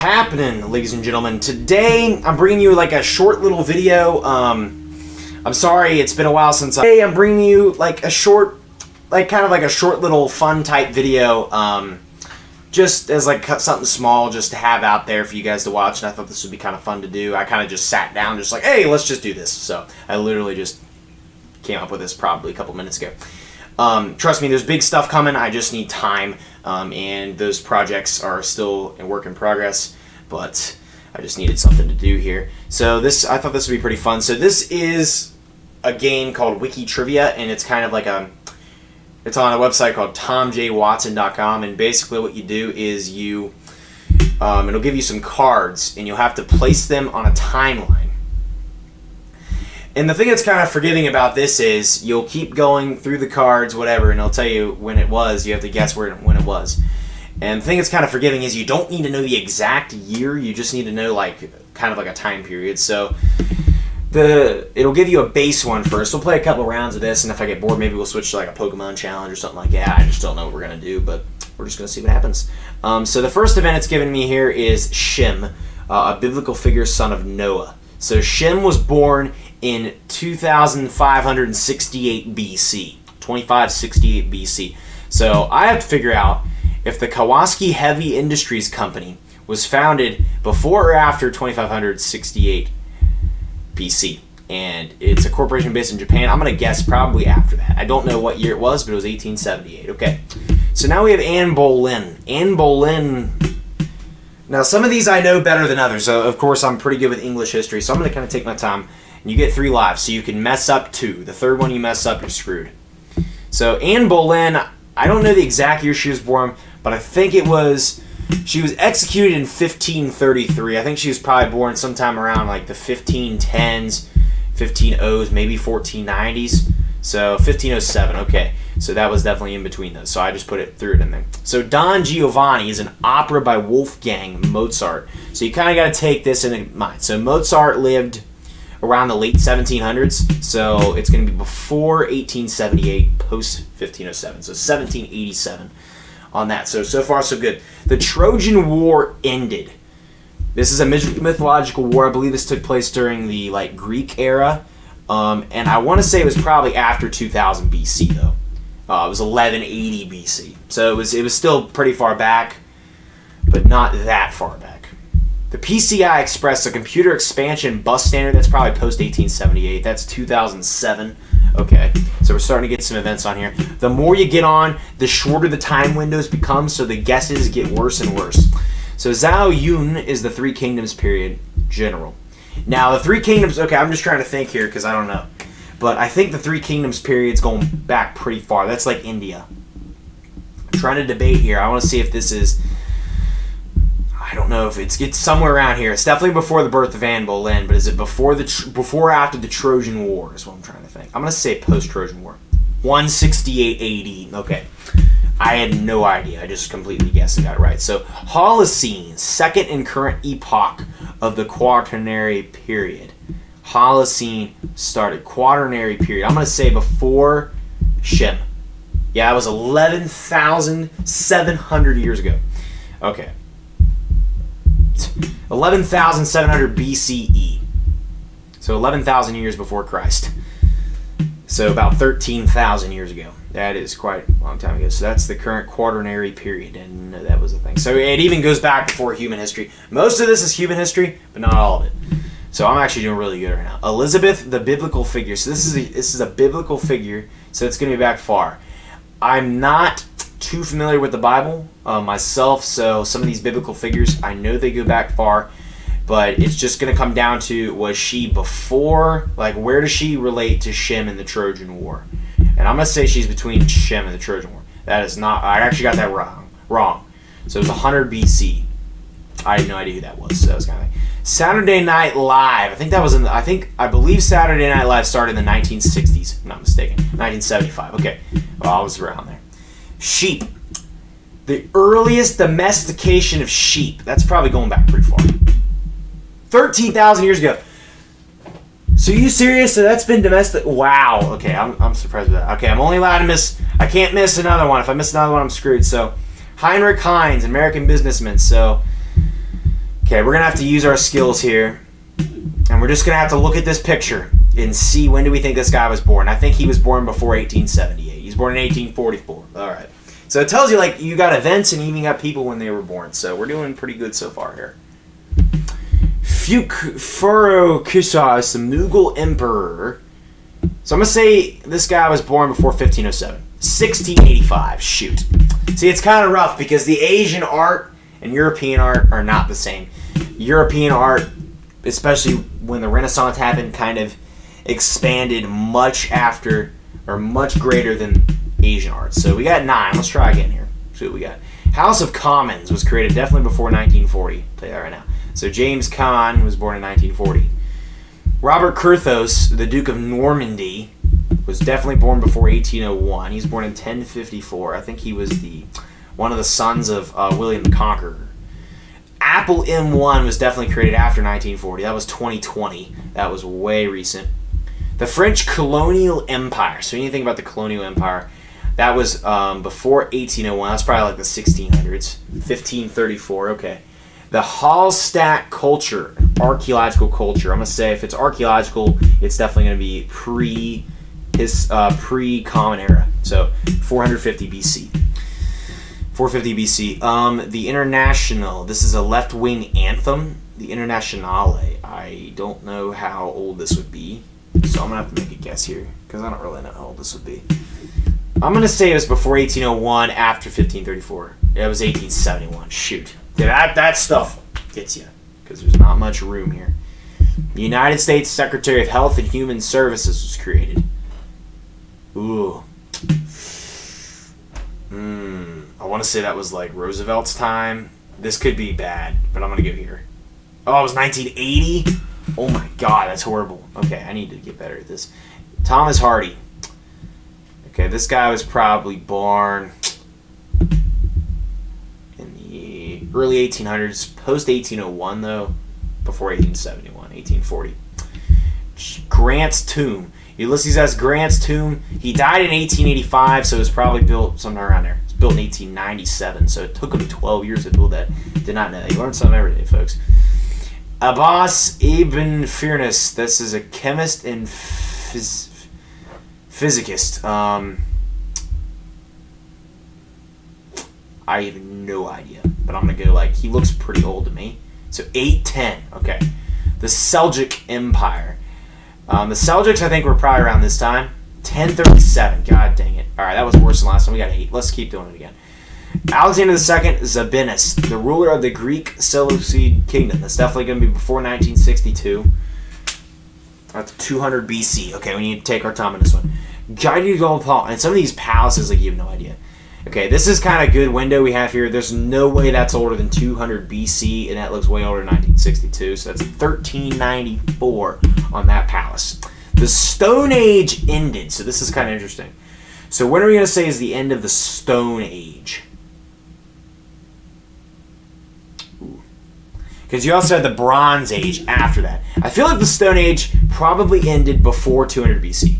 Happening, ladies and gentlemen. Today I'm bringing you like a short little video. I'm sorry it's been a while since today I'm bringing you like a short, kind of like a short little fun type video, just as like something small just to have out there for you guys to watch, and I thought this would be kind of fun to do. I kind of just sat down just like, hey, let's just do this. So I literally just came up with this probably a couple minutes ago. Trust me, there's big stuff coming. I just need time, and those projects are still in work in progress, but I just needed something to do here. So I thought this would be pretty fun. So this is a game called Wiki Trivia, and it's kind of like it's on a website called TomJWatson.com, and basically what you do is it'll give you some cards, and you'll have to place them on a timeline. And the thing that's kind of forgiving about this is you'll keep going through the cards, whatever, and it'll tell you when it was. You have to guess when it was. And the thing that's kind of forgiving is you don't need to know the exact year. You just need to know kind of like a time period. So it'll give you a base one first. We'll play a couple rounds of this, and if I get bored, maybe we'll switch to like a Pokemon challenge or something like that. I just don't know what we're going to do, but we're just going to see what happens. So the first event it's given me here is Shem, a biblical figure, son of Noah. So Shem was born in 2568 BC. 2568 BC. So I have to figure out if the Kawasaki Heavy Industries Company was founded before or after 2568 BC. And it's a corporation based in Japan. I'm going to guess probably after that. I don't know what year it was, but it was 1878. Okay. So now we have Anne Boleyn. Anne Boleyn. Now, some of these I know better than others. So, of course, I'm pretty good with English history, so I'm going to kind of take my time. And you get 3 lives, so you can mess up 2. The third one you mess up, you're screwed. So, Anne Boleyn, I don't know the exact year she was born, but I think she was executed in 1533. I think she was probably born sometime around like the 1510s, 1500s, maybe 1490s. So, 1507, okay. So that was definitely in between those. So I just threw it in there. So Don Giovanni is an opera by Wolfgang Mozart. So you kind of got to take this into mind. So Mozart lived around the late 1700s. So it's going to be before 1878, post 1507. So 1787 on that. So far so good. The Trojan War ended. This is a mythological war. I believe this took place during the Greek era. And I want to say it was probably after 2000 BC though. It was 1180 BC. So it was still pretty far back, but not that far back. The PCI Express, a computer expansion bus standard, that's probably post-1878. That's 2007. Okay, so we're starting to get some events on here. The more you get on, the shorter the time windows become, so the guesses get worse and worse. So Zhao Yun is the Three Kingdoms period general. Now, the Three Kingdoms, okay, I'm just trying to think here because I don't know. But I think the Three Kingdoms period's going back pretty far. That's like India. I'm trying to debate here. I want to see if this is... I don't know if it's somewhere around here. It's definitely before the birth of Anne Boleyn, but is it before or after the Trojan War is what I'm trying to think. I'm going to say post-Trojan War. 168 AD. Okay. I had no idea. I just completely guessed and got it right. So, Holocene, second and current epoch of the Quaternary period. Holocene started. Quaternary period. I'm going to say before Shem. Yeah, it was 11,700 years ago. Okay. 11,700 BCE. So 11,000 years before Christ. So about 13,000 years ago. That is quite a long time ago. So that's the current Quaternary period, and that was the thing. So it even goes back before human history. Most of this is human history, but not all of it. So I'm actually doing really good right now. Elizabeth, the biblical figure. So this is a biblical figure, so it's going to be back far. I'm not too familiar with the Bible myself, so some of these biblical figures, I know they go back far, but it's just going to come down to, was she before, where does she relate to Shem and the Trojan War? And I'm going to say she's between Shem and the Trojan War. That is not, I actually got that wrong. So it was 100 BC. I had no idea who that was, so that was kind of like Saturday Night Live. I believe Saturday Night Live started in the 1960s, if I'm not mistaken. 1975. Okay. Well, I was around there. Sheep. The earliest domestication of sheep. That's probably going back pretty far. 13,000 years ago. So are you serious? So that's been domestic? Wow. Okay, I'm surprised with that. Okay, I'm only allowed to miss... I can't miss another one. If I miss another one, I'm screwed. So, Heinrich Heinz, American businessman. So, Okay, we're going to have to use our skills here. And we're just going to have to look at this picture and see when do we think this guy was born. I think he was born before 1878. He's born in 1844. All right. So it tells you, like, you got events and you even got people when they were born. So we're doing pretty good so far here. Farrokshas, the Mughal emperor. So I'm going to say this guy was born before 1507. 1685. Shoot. See, it's kind of rough because the Asian art and European art are not the same. European art, especially when the Renaissance happened, kind of expanded much after or much greater than Asian art. So we got 9. Let's try again here. See what we got. House of Commons was created definitely before 1940. I'll tell you that right now. So James Caan was born in 1940. Robert Curthose, the Duke of Normandy, was definitely born before 1801. He was born in 1054. I think he was one of the sons of William the Conqueror. Apple M1 was definitely created after 1940. That was 2020. That was way recent. The French colonial empire. So when you think about the colonial empire, that was before 1801. That's probably like the 1600s. 1534. Okay. The Hallstatt culture, archaeological culture. I'm going to say if it's archaeological, it's definitely going to be pre-Common Era. So 450 BC. 450 BC. The International. This is a left-wing anthem. The Internationale. I don't know how old this would be. So I'm going to have to make a guess here. Because I don't really know how old this would be. I'm going to say it was before 1801, after 1534. It was 1871. Shoot. That stuff gets you. Because there's not much room here. The United States Secretary of Health and Human Services was created. Ooh. I want to say that was like Roosevelt's time. This could be bad, but I'm going to go here. Oh, it was 1980? Oh my god, that's horrible. Okay, I need to get better at this. Thomas Hardy. Okay, this guy was probably born in the early 1800s, post 1801 though, before 1871, 1840. Grant's tomb. Ulysses S. Grant's tomb. He died in 1885, so it was probably built somewhere around there. It's built in 1897, so it took him 12 years to build that. Did not know that. You learn something every day, folks. Abbas Ibn Firnas. This is a chemist and physicist. I have no idea, but I'm going to go like, he looks pretty old to me. So 810, okay. The Seljuk Empire. The Seljuks, I think, were probably around this time. 1037, god dang it. Alright, that was worse than last time. We got 8. Let's keep doing it again. Alexander II Zabinus, the ruler of the Greek Seleucid kingdom. That's definitely going to be before 1962. That's 200 BC. Okay, we need to take our time on this one. Jaidugol, and some of these palaces, like, you have no idea. Okay, this is kind of good window we have here. There's no way that's older than 200 BC, and that looks way older than 1962. So that's 1394 on that palace. The Stone Age ended. So this is kind of interesting. So when are we going to say is the end of the Stone Age? Because you also had the Bronze Age after that. I feel like the Stone Age probably ended before 200 BC.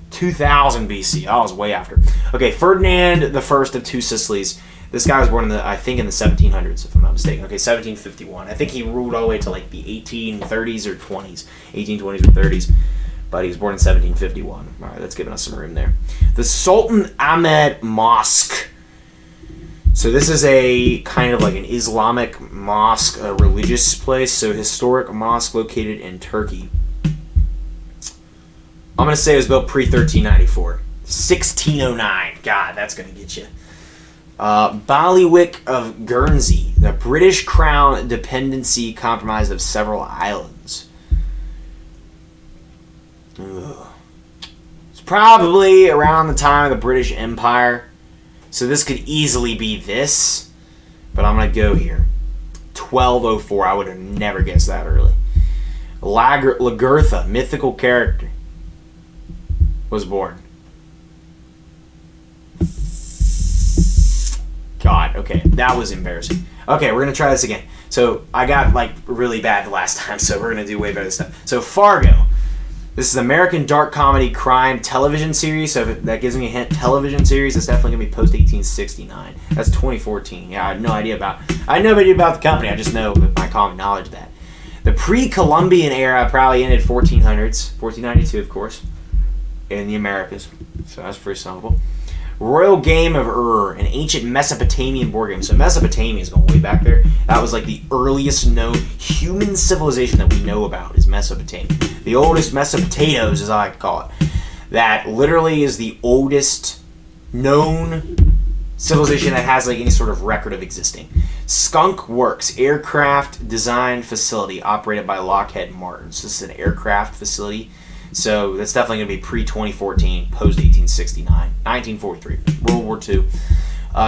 2000 BC. Oh, I was way after. Okay, Ferdinand the First of Two Sicilies. This guy was born in I think in the 1700s, if I'm not mistaken. Okay, 1751. I think he ruled all the way to like the 1830s or 20s. 1820s or 30s. But he was born in 1751. All right, that's giving us some room there. The Sultan Ahmed Mosque. So this is a kind of like an Islamic mosque, a religious place. So historic mosque located in Turkey. I'm going to say it was built pre-1394. 1609. God, that's going to get you. Bailiwick of Guernsey. The British Crown dependency comprised of several islands. Ugh. It's probably around the time of the British Empire. So this could easily be this. But I'm going to go here. 1204. I would have never guessed that early. Lagertha, mythical character, was born. God, okay, that was embarrassing. Okay, we're gonna try this again. So I got like really bad the last time, so we're gonna do way better this time. So Fargo. This is American dark comedy crime television series, so that gives me a hint. Television series. That's definitely gonna be post 1869. That's 2014. Yeah, I had no idea about the company. I just know with my common knowledge that the pre-Columbian era probably ended 1400s, 1492, of course, in the Americas. So that's pretty simple. Royal Game of Ur, an ancient Mesopotamian board game. So Mesopotamia is going way back there. That was like the earliest known human civilization that we know about is Mesopotamia. The oldest Mesopotatoes, as I like to call it. That literally is the oldest known civilization that has like any sort of record of existing. Skunk Works, aircraft design facility operated by Lockheed Martin. So this is an aircraft facility. So that's definitely going to be pre-2014, post-1869, 1943, World War II.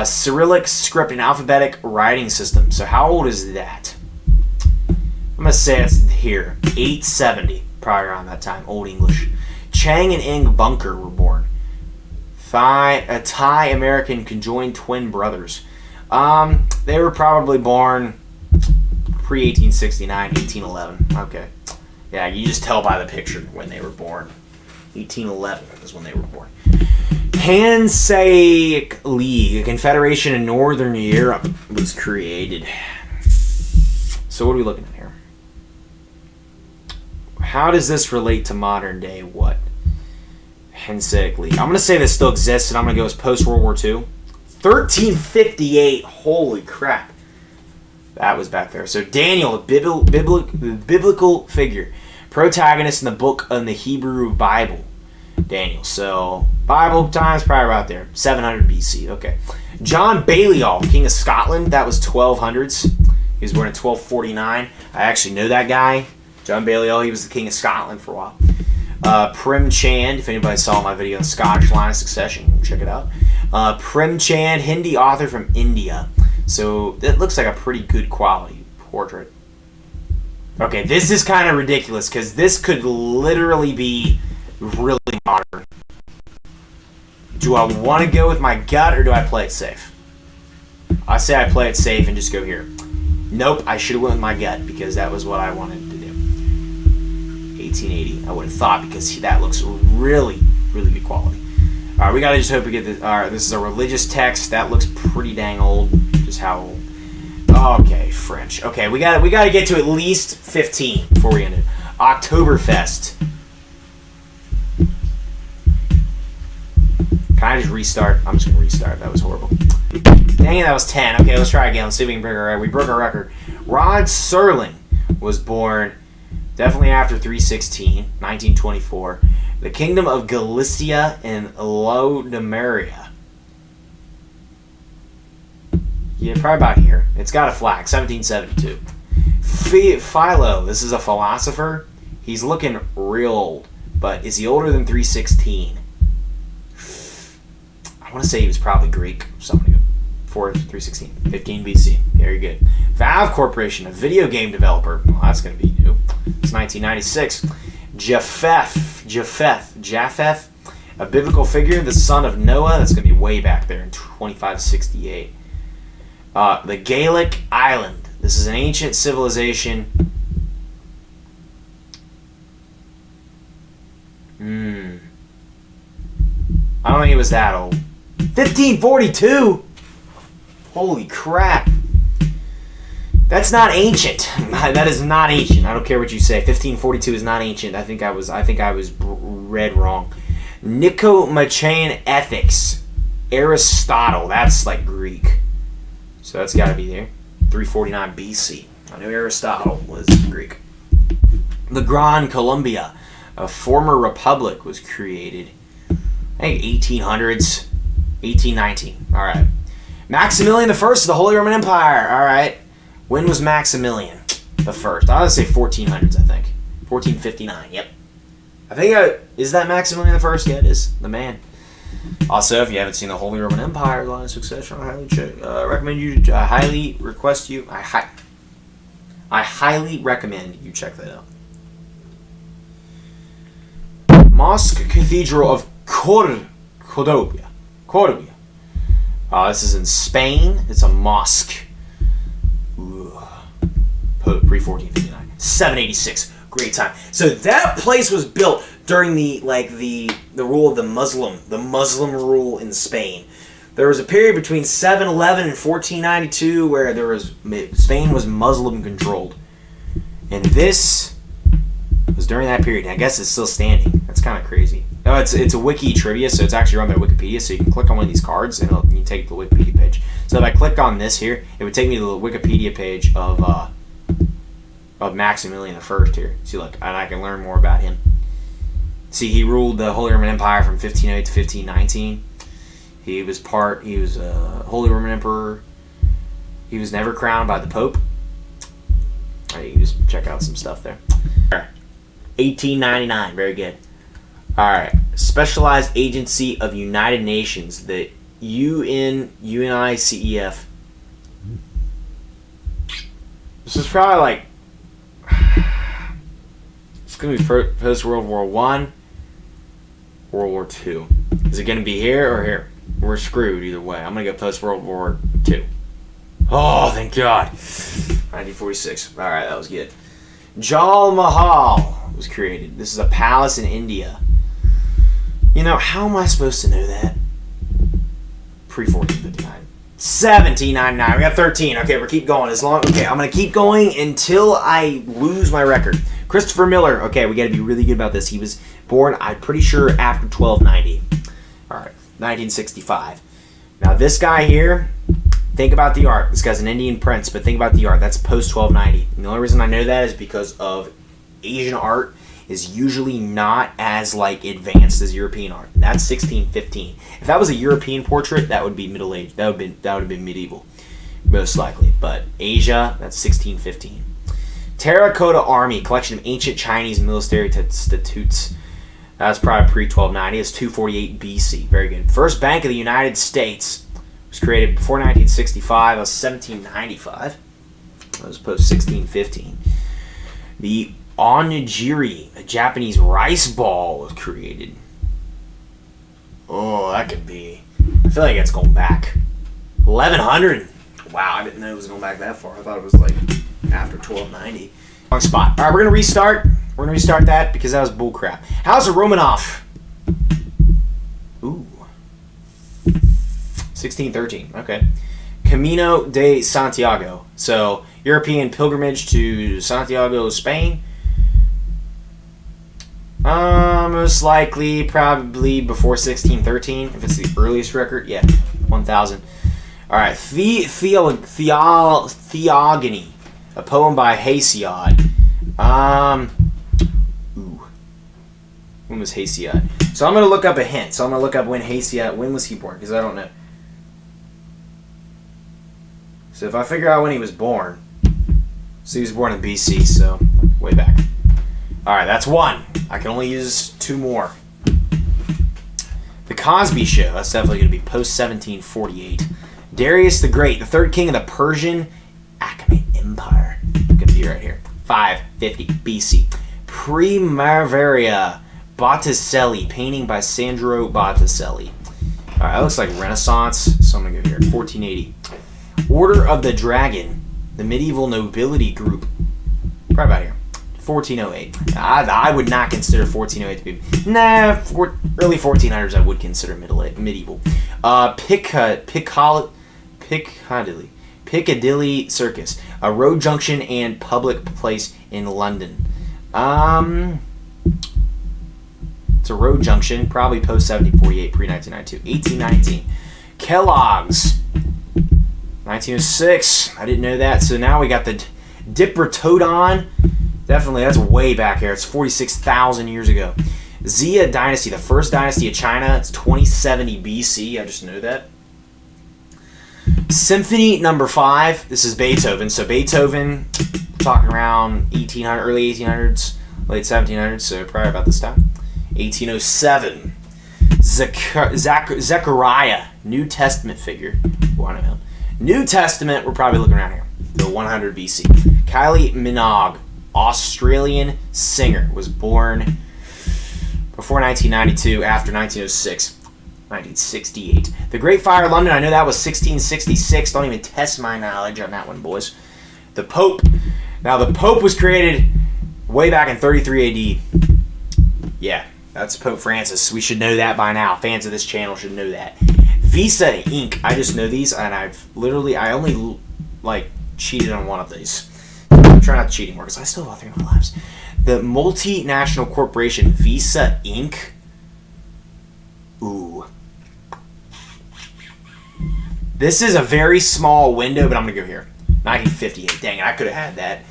Cyrillic script and alphabetic writing system. So how old is that? I'm going to say it's here, 870, probably around that time, Old English. Chang and Ing Bunker were born. Thai-American conjoined twin brothers. They were probably born pre-1869, 1811. Okay. Yeah, you just tell by the picture when they were born. 1811 is when they were born. Hanseatic League, a confederation in Northern Europe, was created. So what are we looking at here? How does this relate to modern day what? Hanseatic League. I'm going to say this still exists, and I'm going to go as post-World War II. 1358. Holy crap. That was back there. So Daniel, a biblical figure, protagonist in the book of the Hebrew Bible. Daniel. So Bible times probably about there. 700 BC. Okay. John Balliol, King of Scotland. That was 1200s. He was born in 1249. I actually know that guy. John Balliol. He was the King of Scotland for a while. Prem Chand. If anybody saw my video on Scottish Line of Succession, check it out. Prem Chand, Hindi author from India. So that looks like a pretty good quality portrait. Okay, this is kind of ridiculous because this could literally be really modern. Do I want to go with my gut or do I play it safe? I say I play it safe and just go here. Nope, I should have went with my gut because that was what I wanted to do. 1880, I would have thought because that looks really, really good quality. All right, we gotta just hope we get this. All right, this is a religious text. That looks pretty dang old. Just how old? Okay, French. Okay, we gotta get to at least 15 before we end it. Oktoberfest. Can I just restart? I'm just gonna restart. That was horrible. Dang it, that was 10. Okay, let's try again. Let's see if we can break our record. We broke our record. Rod Serling was born definitely after 316, 1924. The Kingdom of Galicia and Lodomeria. Yeah, probably about here. It's got a flag, 1772. Philo, this is a philosopher. He's looking real old, but is he older than 316? I want to say he was probably Greek. Something before 316. 15 BC. Very good. Valve Corporation, a video game developer. Well, that's going to be new. It's 1996. Japheth, a biblical figure, the son of Noah. That's going to be way back there in 2568. The Gaelic Island. This is an ancient civilization. I don't think it was that old. 1542? Holy crap. That's not ancient. That is not ancient. I don't care what you say. 1542 is not ancient. I think I was read wrong. Nicomachean Ethics. Aristotle. That's like Greek. So that's got to be there. 349 BC. I knew Aristotle was Greek. The Gran Colombia, a former republic, was created. I think 1800s. 1819. All right. Maximilian I of the Holy Roman Empire. All right. When was Maximilian the First? I would say 1400s, I think. 1459, yep. I think, is that Maximilian the First? Yeah, it is. The man. Also, if you haven't seen the Holy Roman Empire Line of Succession, I highly recommend you check that out. Mosque Cathedral of Córdoba. This is in Spain. It's a mosque. Pre-1459. 786. great time. So that place was built during the rule of the Muslim rule in Spain. There was a period between 711 and 1492 where Spain was Muslim controlled, and this was during that period. I guess it's still standing. That's kind of crazy. No, it's a wiki trivia, so it's actually run by Wikipedia. So you can click on one of these cards and you take the Wikipedia page. So if I click on this here, it would take me to the Wikipedia page of Maximilian I here. See, look, and I can learn more about him. See, he ruled the Holy Roman Empire from 1508 to 1519. He was a Holy Roman Emperor. He was never crowned by the Pope. You can just check out some stuff there. 1899, very good. All right, Specialized Agency of United Nations, the UNICEF. This is probably like, it's going to be post World War I, World War II. Is it going to be here or here? We're screwed either way. I'm going to go post World War II. Oh, thank God. 1946. All right, that was good. Jal Mahal was created. This is a palace in India. You know, how am I supposed to know that? Pre-1459. 1799. We got 13. Okay, we're keep going. Okay, I'm going to keep going until I lose my record. Christopher Miller. Okay, we got to be really good about this. He was born, I'm pretty sure, after 1290. All right, 1965. Now, this guy here, think about the art. This guy's an Indian prince, but think about the art. That's post-1290. And the only reason I know that is because of Asian art is usually not as advanced as European art. And that's 1615. If that was a European portrait, that would be Middle Age. That would have been medieval, most likely. But Asia, that's 1615. Terracotta Army, collection of ancient Chinese military statutes. That's probably pre-1290. It's 248 BC. Very good. First Bank of the United States was created before 1965. That was 1795. That was post-1615. The onigiri, a Japanese rice ball, was created. Oh, that could be... I feel like it's going back. 1100. Wow, I didn't know it was going back that far. I thought it was after 1290. Wrong spot. All right, we're going to restart. We're going to restart that because that was bullcrap. House of Romanov. Ooh. 1613. Okay. Camino de Santiago. So, European pilgrimage to Santiago, Spain. Most likely, probably before 1613. If it's the earliest record, yeah, 1000. All right, Theogony, a poem by Hesiod. When was Hesiod? So I'm gonna look up a hint. So I'm gonna look up when was he born? Because I don't know. So if I figure out when he was born, so he was born in BC, so way back. All right, that's one. I can only use two more. The Cosby Show. That's definitely going to be post-1748. Darius the Great, the third king of the Persian Achaemenid Empire. Going to be right here. 550 BC. Primavera Botticelli, painting by Sandro Botticelli. All right, that looks like Renaissance, so I'm going to go here. 1480. Order of the Dragon, the medieval nobility group. Probably about here. 1408. I would not consider 1408 to be... early 1400s I would consider medieval. Piccadilly Circus, a road junction and public place in London. It's a road junction, probably post 1748, pre 1992. 1819. Kellogg's. 1906. I didn't know that. So now we got the Diprotodon. Definitely, that's way back here. It's 46,000 years ago. Xia Dynasty, the first dynasty of China. It's 2070 BC. I just know that. Symphony number 5. This is Beethoven. So Beethoven, talking around 1800, early 1800s, late 1700s. So probably about this time. 1807. Zechariah, New Testament figure. Oh, I don't know. New Testament, we're probably looking around here. So 100 BC. Kylie Minogue, Australian singer, was born before 1992, after 1906, 1968. The Great Fire of London, I know that was 1666. Don't even test my knowledge on that one, boys. The Pope. Now, the Pope was created way back in 33 AD. Yeah, that's Pope Francis. We should know that by now. Fans of this channel should know that. Visa Inc. I just know these, and I only like cheated on one of these. I'm trying not to cheat anymore because I still have all 3 of my lives. The multinational corporation Visa Inc. Ooh. This is a very small window, but I'm going to go here. 1958. Dang it, I could have had that.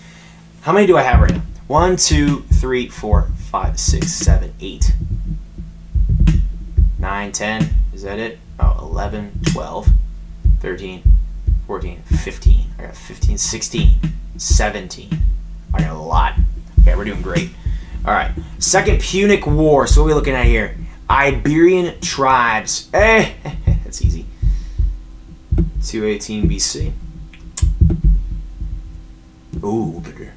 How many do I have right now? 1, 2, 3, 4, 5, 6, 7, 8, 9, 10. Is that it? Oh, 11, 12, 13, 14, 15. I got 15, 16, 17. I got a lot. Okay, we're doing great. All right. Second Punic War. So what are we looking at here? Iberian tribes. Eh, that's easy. 218 BC. Ooh, bigger.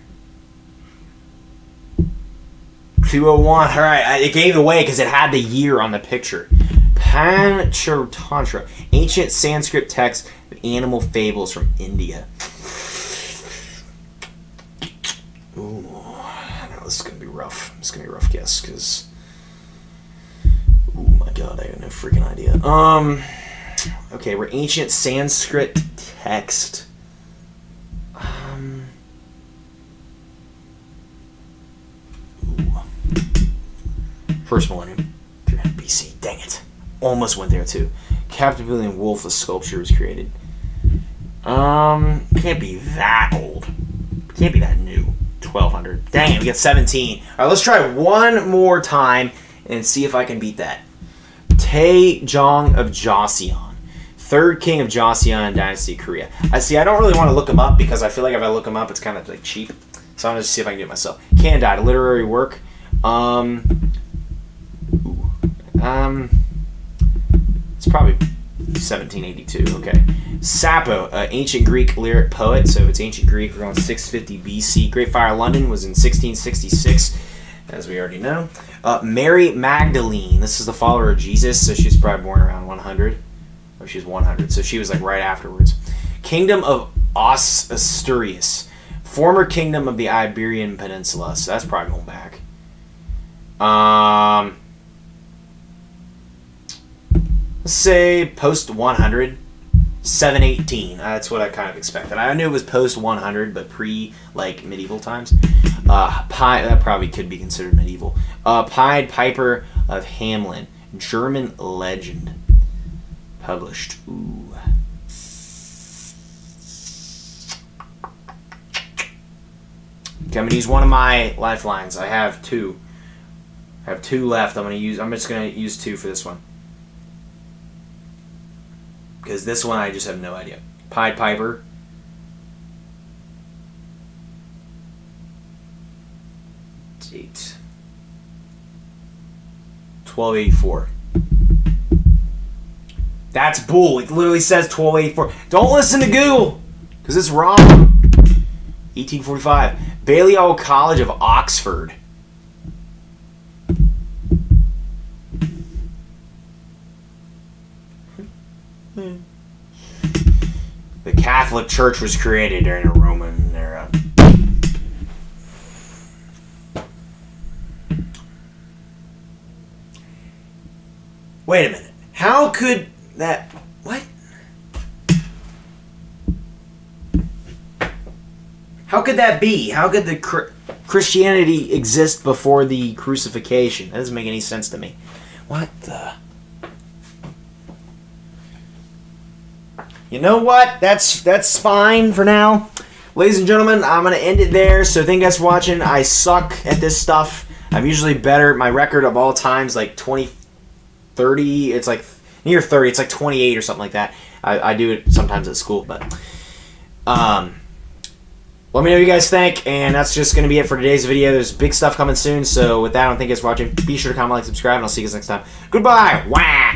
201. All right, it gave away because it had the year on the picture. Panchatantra, ancient Sanskrit text of animal fables from India. Ooh, no, this is gonna be rough. This is gonna be a rough guess because. Oh my god, I have no freaking idea. Okay, we're ancient Sanskrit text. First millennium, 300 BC. Dang it. Almost went there too. Captivating Wolf, the sculpture was created. Can't be that old. Can't be that new. 1200. Dang it, we got 17. Alright, let's try one more time and see if I can beat that. Taejong of Joseon. Third king of Joseon Dynasty, Korea. I don't really want to look him up because I feel like if I look him up, it's kind of like cheap. So I'm going to see if I can do it myself. Candide, literary work. It's probably 1782. Okay. Sappho, ancient Greek lyric poet. So if it's ancient Greek, we're going 650 BC. Great Fire of London was in 1666, as we already know. Mary Magdalene. This is the follower of Jesus, so she's probably born around 100. Or she's 100, so she was like right afterwards. Kingdom of Asturias. Former kingdom of the Iberian Peninsula. So that's probably going back. Let's say post 100. 718. That's what I kind of expected. I knew it was post 100, but pre like medieval times. That probably could be considered medieval. Pied Piper of Hamelin, German legend, published. Ooh. Okay, I'm gonna use one of my lifelines. I have 2. I have 2 left. I'm just gonna use 2 for this one. Because this one I just have no idea. Pied Piper. Date. 1284. That's bull. It literally says 1284. Don't listen to Google, because it's wrong. 1845. Balliol College of Oxford. The Catholic Church was created during the Roman era. Wait a minute. How could that... What? How could that be? How could the Christianity exist before the crucifixion? That doesn't make any sense to me. What the... You know what? That's fine for now. Ladies and gentlemen, I'm going to end it there. So thank you guys for watching. I suck at this stuff. I'm usually better. My record of all time is like 30. It's like near 30. It's like 28 or something like that. I do it sometimes at school. But let me know what you guys think. And that's just going to be it for today's video. There's big stuff coming soon. So with that, I don't thank you guys for watching. Be sure to comment, like, subscribe, and I'll see you guys next time. Goodbye. Wah!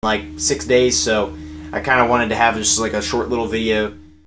like 6 days, so I kind of wanted to have just like a short little video